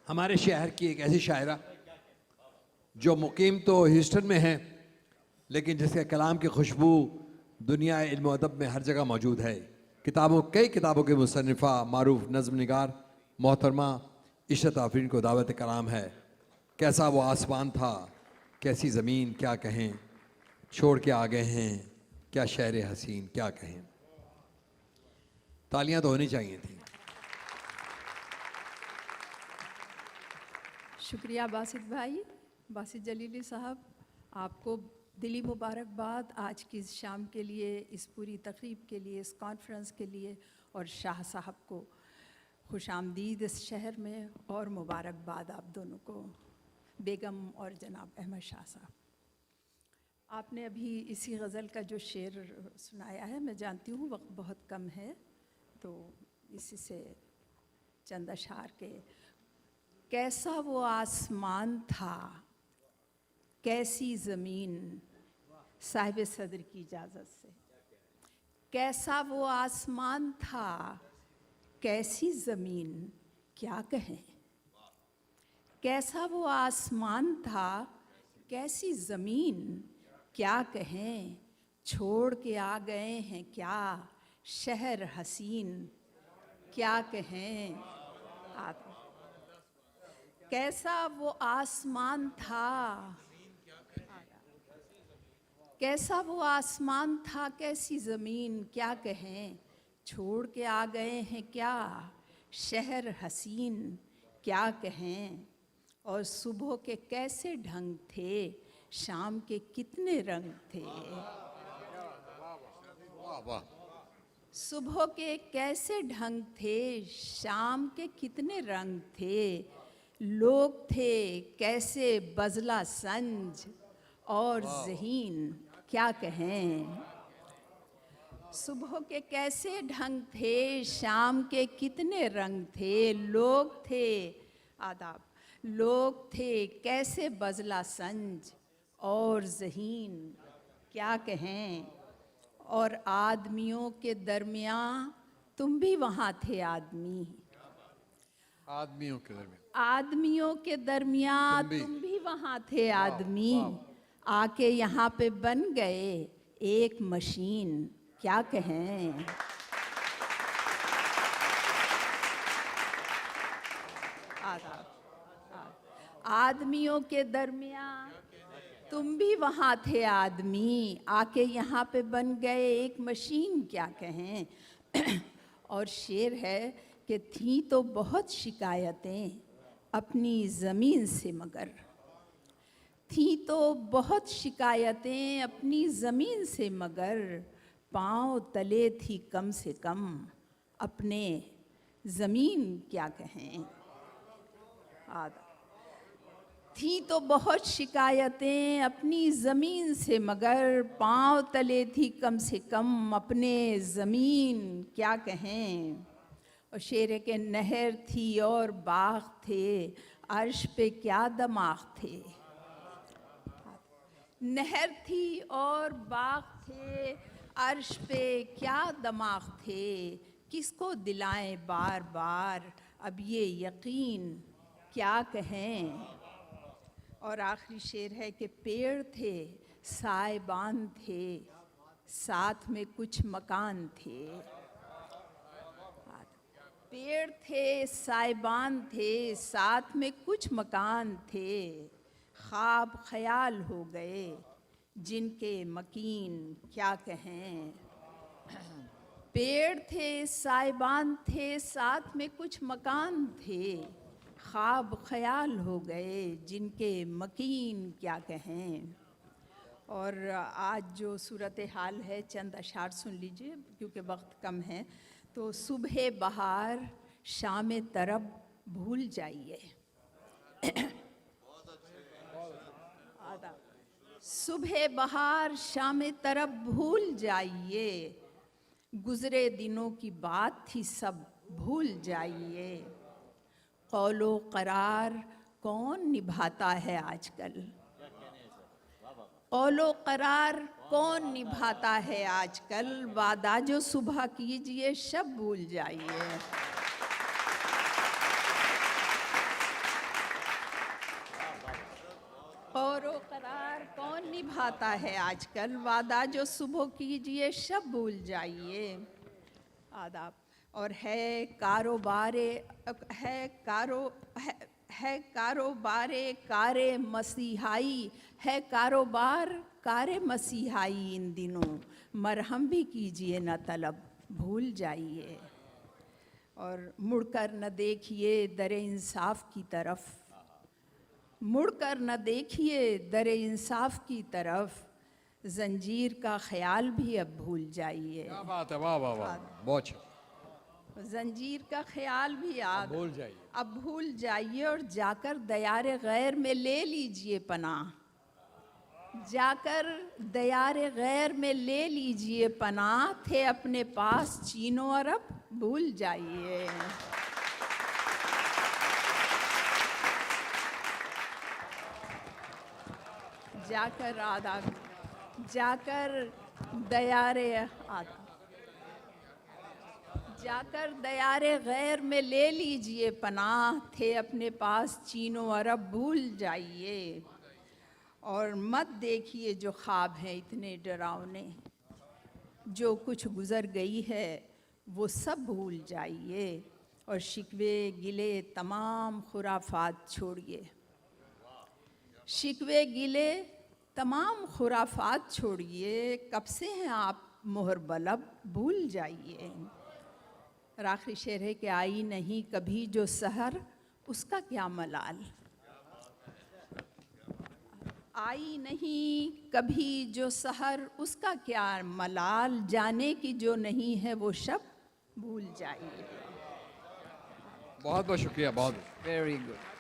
हमारे शहर की एक ऐसी शायरा जो मुकीम तो ह्यूस्टन में है, लेकिन जिसके कलाम की खुशबू दुनिया इल्म और अदब में हर जगह मौजूद है। कई किताबों के मुसन्निफ़ा मारूफ नज़्म निगार मोहतरमा इशरत आफरीन को दावत कलाम है। कैसा वो आसमान था, कैसी ज़मीन, क्या कहें, छोड़ के आ गए हैं, क्या शहर हसीन, क्या कहें। तालियां तो होनी चाहिए थी। शुक्रिया बासित भाई, बासित जलीली साहब, आपको दिली मुबारकबाद आज की इस शाम के लिए, इस पूरी तकरीब के लिए, इस कॉन्फ्रेंस के लिए, और शाह साहब को खुश आमदीद इस शहर में, और मुबारकबाद आप दोनों को, बेगम और जनाब अहमद शाह साहब। आपने अभी इसी गज़ल का जो शेर सुनाया है, मैं जानती हूँ वक्त बहुत कम है, तो इसी से चंद अशार के। कैसा वो आसमान था, कैसी ज़मीन, साहिब सदर की इजाज़त से। कैसा वो आसमान था, कैसी ज़मीन, क्या कहें। कैसा वो आसमान था, कैसी ज़मीन, क्या कहें। छोड़ के आ गए हैं क्या शहर हसीन, क्या कहें। कैसा वो आसमान था, कैसा वो आसमान था, कैसी ज़मीन, क्या कहें। छोड़ के आ गए हैं क्या शहर हसीन, क्या कहें। और सुबह के कैसे ढंग थे, शाम के कितने रंग थे। सुबह के कैसे ढंग थे, शाम के कितने रंग थे। लोग थे कैसे बजला संज और ज़हीन, क्या कहें। सुबह के कैसे ढंग थे, शाम के कितने रंग थे। लोग थे, आदाब, लोग थे कैसे बजला संज और ज़हीन, क्या कहें। और आदमियों के दरमियाँ तुम भी वहाँ थे आदमी। आदमियों के दरमियान, आदमियों के दरमियाँ तुम भी वहाँ थे आदमी। आके यहाँ पे बन गए एक मशीन, क्या कहें। आदमियों के दरमियाँ तुम भी वहाँ थे आदमी। आके यहाँ पे बन गए एक मशीन, क्या कहें। और शेर है कि थी तो बहुत शिकायतें अपनी ज़मीन से, मगर थी तो बहुत शिकायतें अपनी ज़मीन से, मगर पाँव तले थी कम से कम अपने ज़मीन, क्या कहें। थी तो बहुत शिकायतें अपनी ज़मीन से, मगर पाँव तले थी कम से कम अपने ज़मीन, क्या कहें। और शेर के नहर थी और बाग थे, अर्श पे क्या दमाग थे। नहर थी और बाग थे, अर्श पे क्या दमाग थे। किसको दिलाएं बार बार अब ये यकीन, क्या कहें। और आखिरी शेर है कि पेड़ थे साइबान थे, साथ में कुछ मकान थे। पेड़ थे साइबान थे, साथ में कुछ मकान थे। ख्वाब ख्याल हो गए जिनके मकीन, क्या कहें। पेड़ थे साइबान थे, साथ में कुछ मकान थे। ख्वाब ख्याल हो गए जिनके मकीन, क्या कहें। और आज जो सूरत हाल है, चंद अशार सुन लीजिए क्योंकि वक्त कम है। तो सुबह बहार शाम तरब भूल जाइए। सुबह बहार शाम तरब भूल जाइए, गुज़रे दिनों की बात थी सब भूल जाइए। कौलो करार कौन निभाता है आजकल, कौलो करार कौन निभाता है आजकल। वादा जो सुबह कीजिए शब भूल जाइए। आता है आजकल, वादा जो सुबह कीजिए शब भूल जाइए। आदाब। और है कारोबारे कारे मसीहाई, है कारोबार कारे मसीहाई इन दिनों, मरहम भी कीजिए न तलब भूल जाइए। और मुड़कर न देखिए दरे इंसाफ की तरफ, मुड़कर न देखिए दरे इंसाफ की तरफ, जंजीर का ख्याल भी अब भूल जाइए। क्या बात है, वाह वाह वाह, बहुत अच्छा। जंजीर का ख्याल भी याद भूल जाइए। अब भूल जाइए और जाकर दयारे गैर में ले लीजिए पनाह, जाकर दयारे गैर में ले लीजिए पनाह, थे अपने पास चीनो अरब भूल जाइए। जाकर आदाब, जाकर दयारे आदाब, जाकर दयारे गैर में ले लीजिए पनाह, थे अपने पास चीनो अरब भूल जाइए। और मत देखिए जो ख्वाब हैं इतने डरावने, जो कुछ गुज़र गई है वो सब भूल जाइए। और शिकवे गिले तमाम खुराफात छोड़िए, शिकवे गिले तमाम खुराफात छोड़िए, कब से हैं आप मोहर बलब भूल जाइए। और आखिरी शेर है कि आई नहीं कभी जो सहर उसका क्या मलाल, आई नहीं कभी जो सहर उसका क्या मलाल, जाने की जो नहीं है वो शब भूल जाइए। बहुत बहुत शुक्रिया, बहुत Very good.